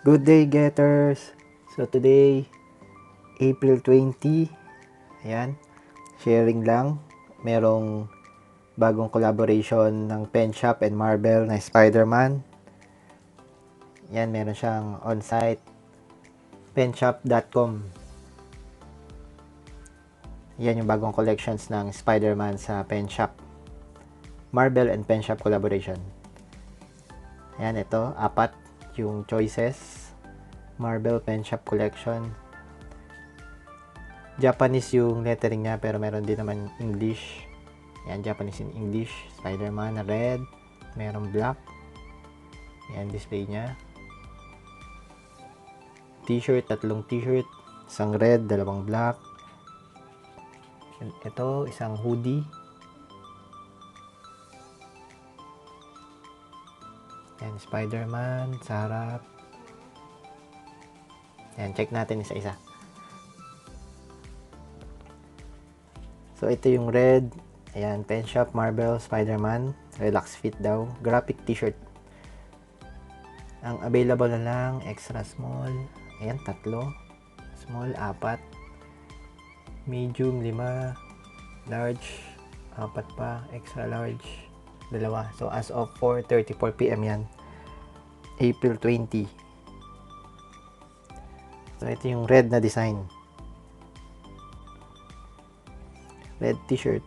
Good day, getters! So today, April 20, ayan, sharing lang. Merong bagong collaboration ng Pen Shop and Marvel na Spider-Man. Yan, meron siyang on-site penshop.com. Yan yung bagong collections ng Spider-Man sa Pen Shop. Marvel and Pen Shop collaboration. Ayan, ito, 4 yung choices. Marvel Pen Shop collection. Japanese yung lettering niya pero meron din naman English. Ayan, Japanese in English. Spider-Man na red. Meron black. Ayan, display niya. T-shirt, 3 t-shirt. Isang red, 2 black. Ito, isang hoodie. Ayan, Spider-Man sa harap. Ayan, check natin isa-isa. So, ito yung red. Ayan, Pen Shop, Marvel, Spider-Man. Relax fit daw. Graphic t-shirt. Ang available na lang, extra small. Ayan, 3. Small, 4. Medium, 5. Large, 4 pa. Extra large, 2. So, as of 4:34 PM yan. April 20. So, ito yung red na design. Red t-shirt.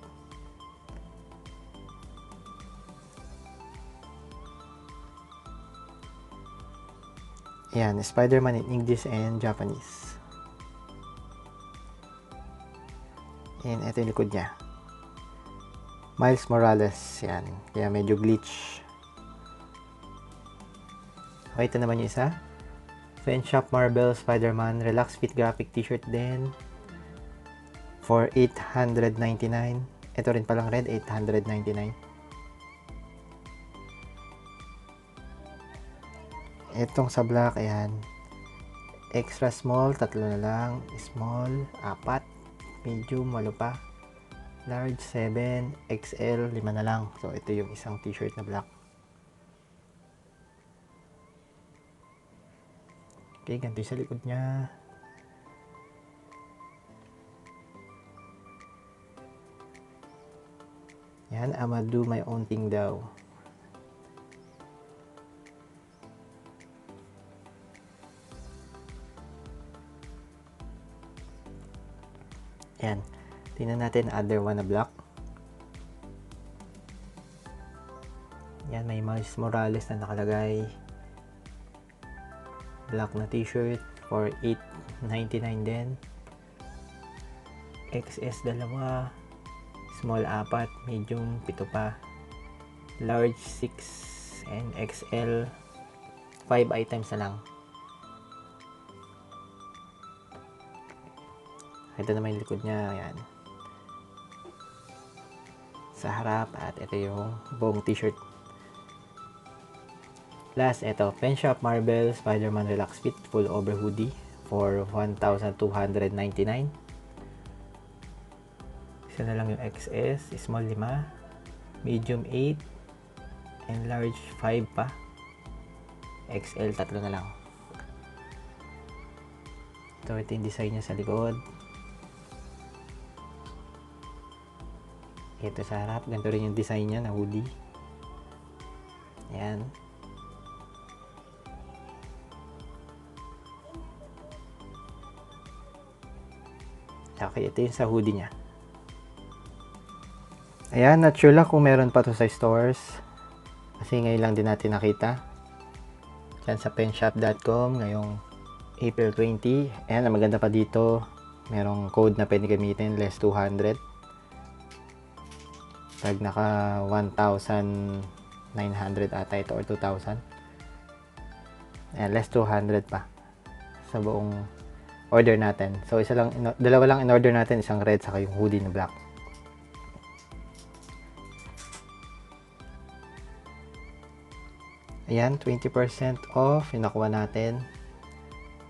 Ayan, Spider-Man in English and Japanese. Ayan, ito yung likod niya. Miles Morales. Yan. Kaya medyo glitch. Okay, ito naman yung isa. Pen Shop Marvel Spider-Man Relax Fit Graphic T-shirt din. For 899. Ito rin palang red, 899. Itong sa black, ayan. Extra small, 3 na lang. Small, 4. Medium, 8 pa. Large, 7. XL, 5 na lang. So, ito yung isang t-shirt na black. Okay, ganito yung sa likod niya. Yan, I'ma do my own thing daw. Yan. Tingnan natin other one na black. Yan, may Miles Morales na nakalagay. Black na t-shirt for 899 din. XS 2. Small 4. Medium 7 pa. Large 6. And XL 5 items na lang. Ito naman yung likod niya. Ayan. Sa harap. At ito yung buong t-shirt. Last, ito. Pen Shop Marvel Spider-Man Relax Fit Full Over Hoodie for 1,299. Isa na lang yung XS. Small 5. Medium 8. And large 5 pa. XL 3 na lang. Ito yung design niya sa likod. Ito sa harap. Ganito rin yung design niya na hoodie. Ayan. Okay, ito yung sa hoodie niya. Ayan, not sure lang kung meron pa to sa stores. Kasi ngayon lang din natin nakita. Diyan sa penshop.com ngayong April 20. Ayan, ang maganda pa dito. Merong code na pwede gamitin, less 200. Pag naka 1,900 ata ito or 2,000. Ayan, less 200 pa sa buong order natin. So, dalawa lang in order natin, isang red saka yung hoodie na black. Ayan, 20% off yung nakuha natin.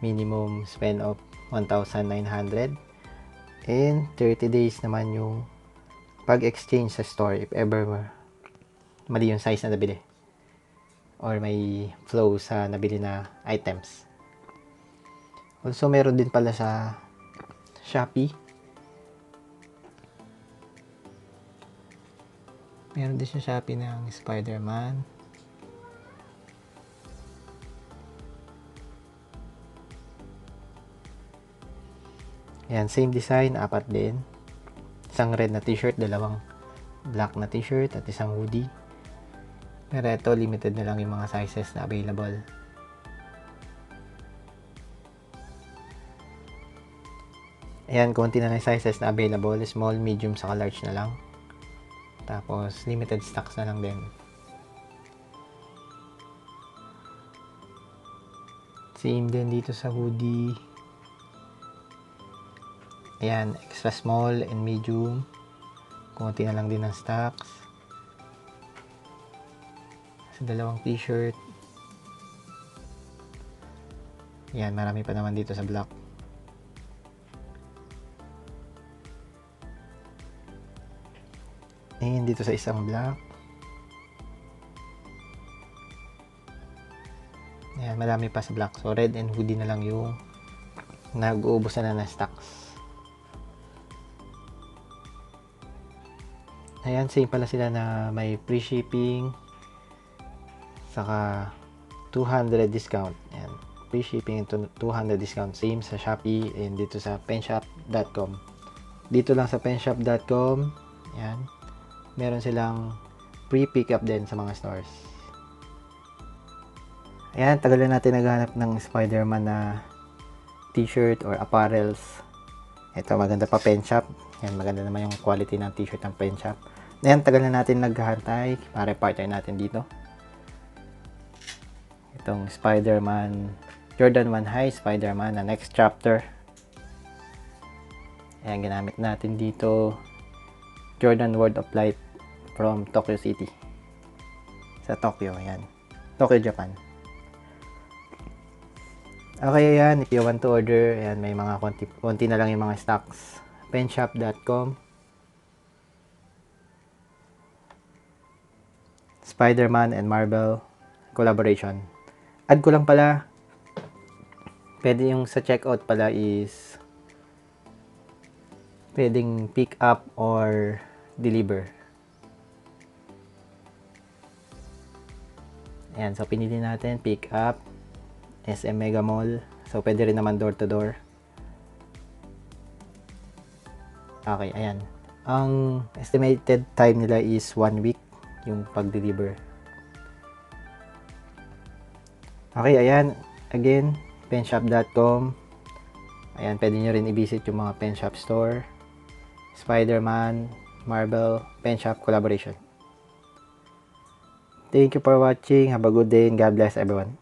Minimum spend of 1,900. And 30 days naman yung pag-exchange sa store if ever mali yung size na nabili or may flow sa nabili na items. Also, meron din pala sa Shopee. Meron din sa Shopee ng Spider-Man. Ayan, same design, 4 din. Isang red na t-shirt, dalawang black na t-shirt, at isang hoodie. Pero ito, limited na lang yung mga sizes na available. Ayan, konti na lang sizes na available. Small, medium, saka large na lang. Tapos, limited stocks na lang din. Same din dito sa hoodie. Ayan, extra small and medium. Konti na lang din ng stocks. Sa dalawang t-shirt. Ayan, marami pa naman dito sa black. Ayan, dito sa isang black. Ayan, marami pa sa black. So, red and hoodie na lang yung nag-uubos na ng stocks. Ayan, same pala sila na may free shipping. Saka 200 discount. Ayan, free shipping and 200 discount. Same sa Shopee and dito sa penshop.com. Dito lang sa penshop.com. Ayan. Meron silang free pickup din sa mga stores. Ayan, tagal na natin naghanap ng Spider-Man na t-shirt or apparels. Ito, maganda pa Penshop. Ayan, maganda naman yung quality ng t-shirt ng Penshop. Ayan, tagal na natin naghahantay para partner natin dito. Itong Spider-Man, Jordan 1 High Spider-Man na next chapter. Ayan, ginamit natin dito. Jordan World of Light from Tokyo City. Sa Tokyo, ayan. Tokyo, Japan. Okay, ayan. If you want to order, ayan, may mga konti na lang yung mga stocks. Penshop.com. Spider-Man and Marvel collaboration. Add ko lang pala, pwede yung sa checkout pala is pwedeng pick up or deliver. Ayan, so pinili natin pick up, SM Mega Mall. So pwede rin naman door to door. Okay, ayan. Ang estimated time nila is 1 week yung pag-deliver. Okay, ayan. Again, penshop.com. Ayan, pwede nyo rin i-visit yung mga Penshop store. Spider-Man, Marvel, Penshop collaboration. Thank you for watching. Have a good day and God bless everyone.